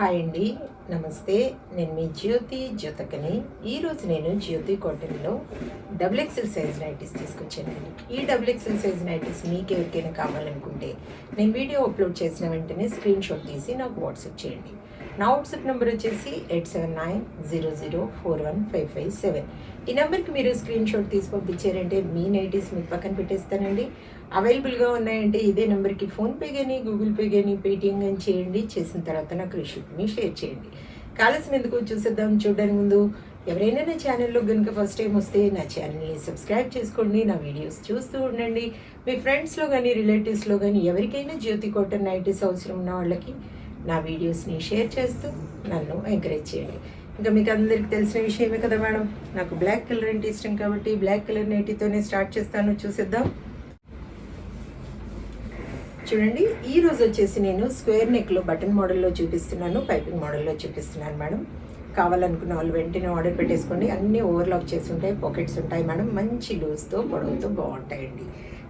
Hi అండి, నమస్తే. నేను మీ జ్యోతకని. ఈరోజు నేను జ్యోతి కాటన్లో డబుల్ ఎక్సెల్ సైజ్ నైటీస్ తీసుకొచ్చానండి. ఈ డబుల్ ఎక్సెల్ సైజ్ నైటీస్ మీకు ఎవరికైనా కావాలనుకుంటే నేను వీడియో అప్లోడ్ చేసిన వెంటనే స్క్రీన్ షాట్ తీసి నాకు వాట్సాప్ చేయండి. నా వాట్సాప్ నెంబర్ వచ్చేసి 8790041557. ఈ నెంబర్కి మీరు స్క్రీన్ షాట్ తీసి పంపించారంటే మీ నైటీస్ మీకు పక్కన పెట్టేస్తానండి. అవైలబుల్గా ఉన్నాయంటే ఇదే నెంబర్కి ఫోన్పే కానీ గూగుల్ పే కానీ పేటిఎం కానీ చేయండి. చేసిన తర్వాత నాకు రిసిప్ట్ని షేర్ చేయండి. కావాల్సిన ఎందుకు చూసేద్దాం. చూడడానికి ముందు ఎవరైనా నా ఛానల్లో కనుక ఫస్ట్ టైం వస్తే నా ఛానల్ని సబ్స్క్రైబ్ చేసుకోండి. నా వీడియోస్ చూస్తూ ఉండండి. మీ ఫ్రెండ్స్లో కానీ రిలేటివ్స్లో కానీ ఎవరికైనా జ్యోతి కాటన్ నైటీస్ అవసరం ఉన్న వాళ్ళకి నా వీడియోస్ని షేర్ చేస్తూ నన్ను ఎంకరేజ్ చేయండి. ఇంకా మీకు అందరికీ తెలిసిన విషయమే కదా మేడం, నాకు బ్లాక్ కలర్ అంటే ఇష్టం కాబట్టి బ్లాక్ కలర్ నైటీతోనే స్టార్ట్ చేస్తాను. చూసేద్దాం. చూడండి, ఈ రోజు వచ్చేసి నేను స్క్వేర్ నెక్లో బటన్ మోడల్లో చూపిస్తున్నాను, పైపింగ్ మోడల్లో చూపిస్తున్నాను మేడం. కావాలనుకున్న వాళ్ళు వెంటనే ఆర్డర్ పెట్టేసుకోండి. అన్నీ ఓవర్లాక్ చేసి ఉంటాయి, పాకెట్స్ ఉంటాయి మేడం. మంచి లూజ్తో పొడవుతో బాగుంటాయండి.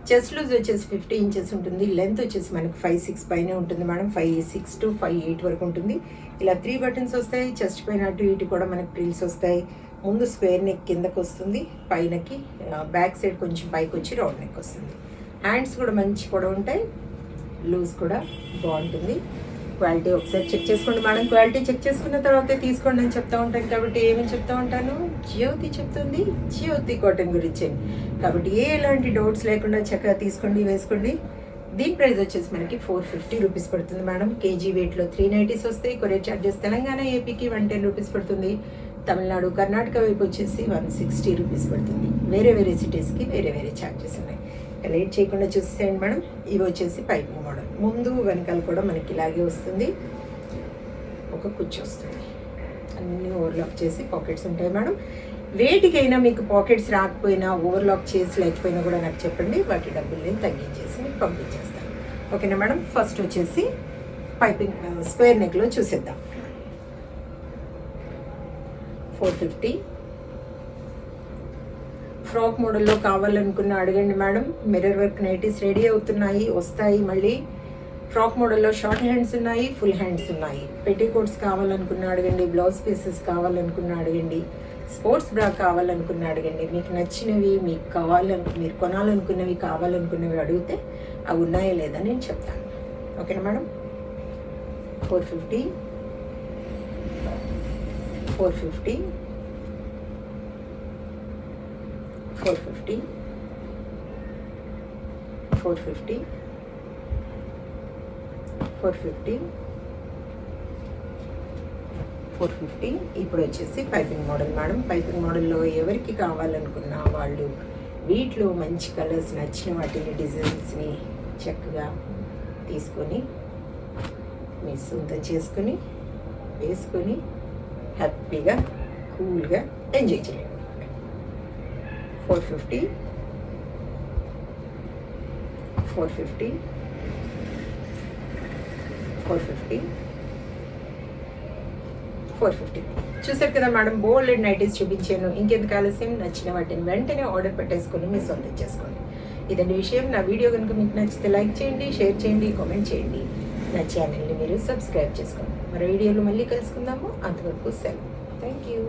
చెస్ట్ లూజ్ వచ్చేసి 50 ఇంచెస్ ఉంటుంది. లెంత్ వచ్చేసి మనకు 5'6" పైన ఉంటుంది మేడం. 5'6" to 5'8" వరకు ఉంటుంది. ఇలా 3 బటన్స్ వస్తాయి. చెస్ట్ పైన అటు ఇటు కూడా మనకు ప్రిల్స్ వస్తాయి. ముందు స్క్వేర్ నెక్ కిందకు వస్తుంది, పైనకి బ్యాక్ సైడ్ కొంచెం పైకి వచ్చి రౌండ్ నెక్ వస్తుంది. హ్యాండ్స్ కూడా మంచి పొడవు ఉంటాయి, లూజ్ కూడా బాగుంటుంది. క్వాలిటీ ఒకసారి చెక్ చేసుకోండి మేడం. క్వాలిటీ చెక్ చేసుకున్న తర్వాతే తీసుకోండి అని చెప్తా ఉంటాను కాబట్టి ఏమని చెప్తా ఉంటాను, జ్యోతి చెప్తుంది జ్యోతి కాటన్ గురించి. కాబట్టి ఎలాంటి డౌట్స్ లేకుండా చక్కగా తీసుకోండి, వేసుకోండి. దీని ప్రైస్ వచ్చేసి మనకి 450 రూపీస్ పడుతుంది మేడం. కేజీ వెయిట్లో 3 నైటీస్ వస్తాయి. కొరియర్ ఛార్జెస్ తెలంగాణ ఏపీకి 110 రూపీస్ పడుతుంది. తమిళనాడు కర్ణాటక వైపు వచ్చేసి 160 రూపీస్ పడుతుంది. వేరే వేరే సిటీస్కి వేరే వేరే ఛార్జెస్ ఉన్నాయి. లేట్ చేయకుండా చూసేయండి మేడం. ఇవి వచ్చేసి పైపింగ్ మోడల్. ముందు వెనకాల కూడా మనకి ఇలాగే వస్తుంది, ఒక కుర్చీ వస్తుంది. అన్నీ ఓవర్లాక్ చేసి పాకెట్స్ ఉంటాయి మేడం. వేటికైనా మీకు పాకెట్స్ రాకపోయినా ఓవర్లాక్ చేసి లేకపోయినా కూడా నాకు చెప్పండి, వాటి డబ్బులు నేను తగ్గించేసి మీకు పంపించేస్తాను. ఓకేనా మేడం. ఫస్ట్ వచ్చేసి పైపింగ్ స్క్వేర్ నెక్లో చూసేద్దాం. 450 ఫ్రాక్ మోడల్లో కావాలనుకున్న అడగండి madam. Mirror work nighties ready అవుతున్నాయి, వస్తాయి. మళ్ళీ ఫ్రాక్ మోడల్లో షార్ట్ హ్యాండ్స్ ఉన్నాయి, ఫుల్ హ్యాండ్స్ ఉన్నాయి. పెట్టికోట్స్ కావాలనుకున్న అడగండి. బ్లౌజ్ పీసెస్ కావాలనుకున్న అడగండి. స్పోర్ట్స్ బ్రా కావాలనుకున్న అడగండి. మీకు నచ్చినవి, మీకు మీరు కొనాలనుకున్నవి, కావాలనుకున్నవి అడిగితే అవి ఉన్నాయా లేదా నేను చెప్తాను. ఓకేనా మేడం. 450 450 450 450 450 450. ఇప్పుడు వచ్చేసి పైపింగ్ మోడల్ మేడం. పైపింగ్ మోడల్లో ఎవరికి కావాలనుకున్న వాళ్ళు వీటిలో మంచి కలర్స్ నచ్చిన వాటిని డిజైన్స్ని చక్కగా తీసుకొని మీ సొంతం చేసుకొని వేసుకొని హ్యాపీగా కూల్గా ఎంజాయ్ చేయండి. 450 450 450 450. చూసారు కదా మేడం, బోల్డ్ నైటీస్ చూపించాను. ఇంకెందుకు ఆలస్యం, నచ్చిన వాటిని వెంటనే ఆర్డర్ పెట్టేసుకొని మీ సొంతం చేసుకోండి. ఇదండి విషయం. నా వీడియో కనుక మీకు నచ్చితే లైక్ చేయండి, షేర్ చేయండి, కామెంట్ చేయండి. నా ఛానల్ని మీరు సబ్స్క్రైబ్ చేసుకోండి. మరో వీడియోలో మళ్ళీ కలుసుకుందాము. అంతవరకు సెలవు. Thank you.